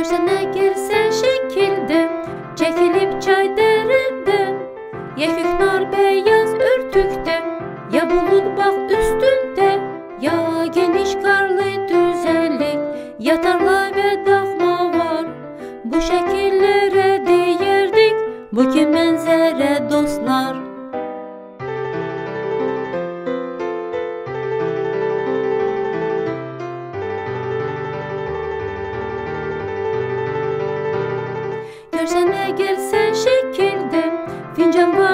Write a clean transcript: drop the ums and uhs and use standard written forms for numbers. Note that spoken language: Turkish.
Görsene girse şekilde, çekilip çay derinde, ya hüknar beyaz örtükte, ya bulut bak üstünde, ya geniş karlı düzenlik, ya tarla ve dağma var. Bu şekillere diyerdik, bu ki mənzərə dostlar. Görsene girse şekilde, fincan var